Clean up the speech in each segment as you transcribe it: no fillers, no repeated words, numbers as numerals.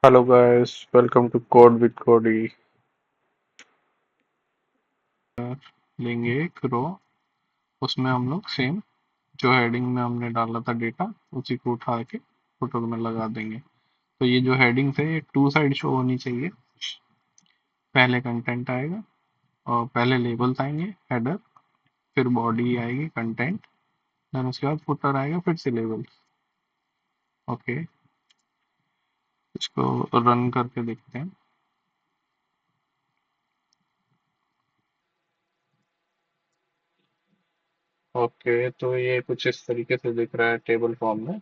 Hello guys, welcome to Code with Cody. लेंगे एक रो, उसमें हम लोग सेम जो हेडिंग में हमने डाला था डेटा उसी को उठा के फुटर में लगा देंगे। तो ये जो हेडिंग्स है ये टू साइड शो होनी चाहिए। पहले कंटेंट आएगा और पहले लेबल्स आएंगे हेडर, फिर बॉडी आएगी कंटेंट, देन उसके बाद फुटर आएगा, फिर से लेबल्स। ओके, इसको रन करके देखते हैं। ओके, तो ये कुछ इस तरीके से दिख रहा है टेबल फॉर्म में।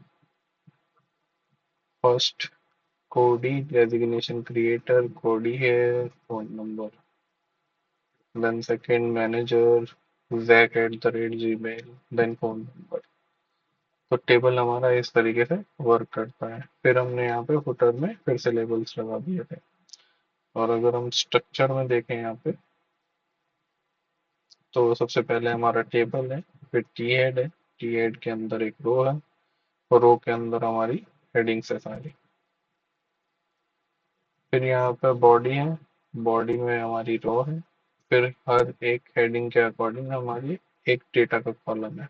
First Cody designation creator Cody है, phone number, then second manager zack@gmail, then phone number. तो टेबल हमारा इस तरीके से वर्क करता है। फिर हमने यहाँ पे फुटर में फिर से लेबल्स लगा दिए थे। और अगर हम स्ट्रक्चर में देखें यहाँ पे, तो सबसे पहले हमारा टेबल है, फिर टी हेड है, टी हेड के अंदर एक रो है और रो के अंदर हमारी हेडिंग्स है सारी। फिर यहाँ पे बॉडी है, बॉडी में हमारी रो है, फिर हर एक हेडिंग के अकॉर्डिंग हमारी एक डेटा का कॉलम है।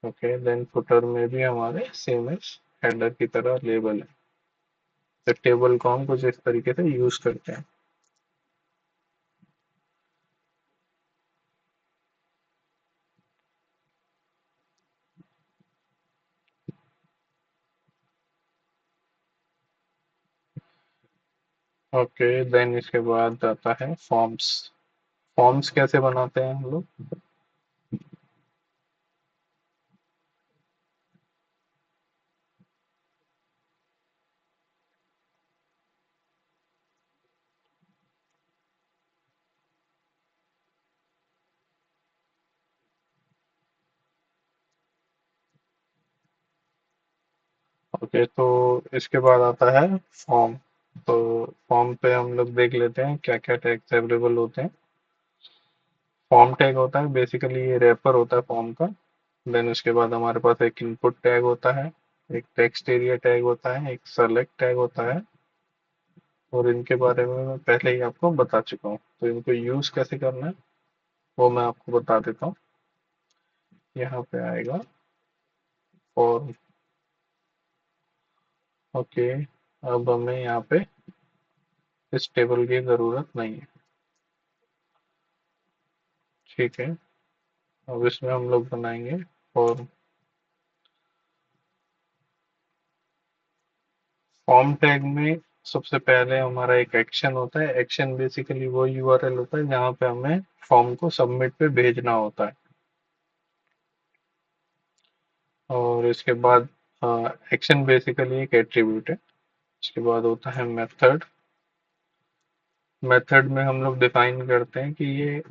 ओके, देन फुटर में भी हमारे सेम एज हेडर की तरह लेबल है। तो टेबल को हम कुछ इस तरीके से यूज करते हैं। ओके, देन इसके बाद आता है फॉर्म्स। फॉर्म्स कैसे बनाते हैं हम लोग? ओके, तो इसके बाद आता है फॉर्म। तो फॉर्म पे हम लोग देख लेते हैं क्या क्या टैग्स अवेलेबल होते हैं। फॉर्म टैग होता है बेसिकली ये रैपर होता है फॉर्म का। देन उसके बाद हमारे पास एक इनपुट टैग होता है, एक टेक्स्ट एरिया टैग होता है, एक सेलेक्ट टैग होता है। और इनके बारे में मैं पहले ही आपको बता चुका हूँ, तो इनको यूज कैसे करना है वो मैं आपको बता देता हूँ। यहाँ पे आएगा फॉर्म। ओके, अब हमें यहाँ पे इस टेबल की जरूरत नहीं है। ठीक है, अब इसमें हम लोग बनाएंगे फॉर्म। फॉर्म टैग में सबसे पहले हमारा एक एक्शन होता है। एक्शन बेसिकली वो यूआरएल होता है जहाँ पे हमें फॉर्म को सबमिट पे भेजना होता है। और इसके बाद एक्शन बेसिकली एक एट्रीब्यूट है। इसके बाद होता है मेथड। मेथड में हम लोग डिफाइन करते हैं कि ये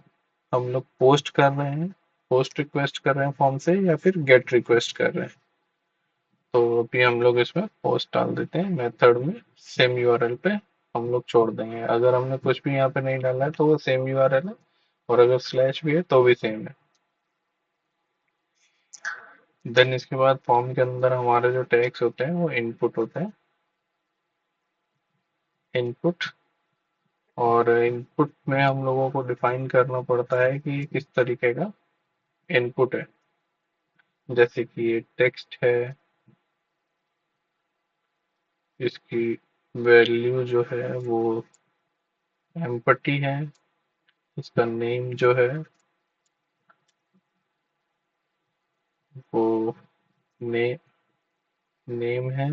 हम लोग पोस्ट कर रहे हैं, पोस्ट रिक्वेस्ट कर रहे हैं फॉर्म से या फिर गेट रिक्वेस्ट कर रहे हैं। तो अभी हम लोग इसमें पोस्ट डाल देते हैं मेथड में, सेम यूआरएल पे हम लोग छोड़ देंगे। अगर हमने कुछ भी यहाँ पे नहीं डाला है तो वो सेम यूआरएल है, और अगर स्लैश भी है तो भी सेम है। देन इसके बाद फॉर्म के अंदर हमारे जो टैग्स होते हैं वो इनपुट होते हैं, इनपुट। और इनपुट में हम लोगों को डिफाइन करना पड़ता है कि किस तरीके का इनपुट है। जैसे कि ये टेक्स्ट है, इसकी वैल्यू जो है वो एम्पटी है, इसका नेम जो है वो ने, नेम है।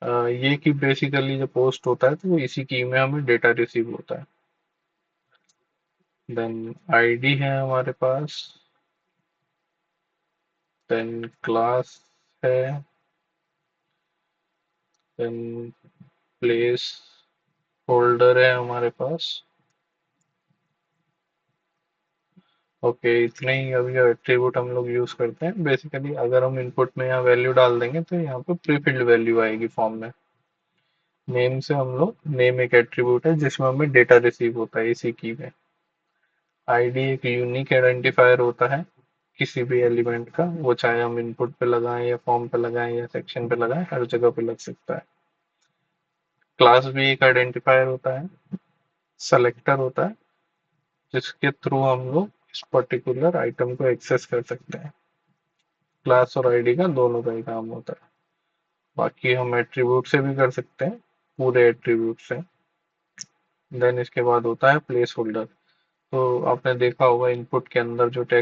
ये कि बेसिकली जो पोस्ट होता है तो वो इसी की में हमें डेटा रिसीव होता है। देन आईडी है हमारे पास, देन क्लास है, देन प्लेस होल्डर है हमारे पास। ओके, इतने ही अभी एट्रीब्यूट हम लोग यूज करते हैं बेसिकली। अगर हम इनपुट में यहाँ वैल्यू डाल देंगे तो यहाँ पे प्रीफिल्ड वैल्यू आएगी फॉर्म में। नेम से हम लोग, नेम एक एट्रीब्यूट है जिसमें हमें डेटा रिसीव होता है इसी की में। आईडी एक यूनिक आइडेंटिफायर होता है। किसी भी एलिमेंट का, वो चाहे हम इनपुट पे लगाएं या फॉर्म पे लगाएं या सेक्शन पे लगाएं, हर जगह पे लग सकता है। क्लास भी एक आइडेंटिफायर होता है, सेलेक्टर होता है, जिसके थ्रू हम लोग इस पर्टिकुलर आइटम को एक्सेस कर सकते हैं। क्लास और आईडी का दोनों का ही काम होता है। बाकी हम एट्रीब्यूट से भी कर सकते हैं, पूरे एट्रीब्यूट से। देन इसके बाद होता है प्लेस होल्डर। तो आपने देखा होगा इनपुट के अंदर जो टेक्स्ट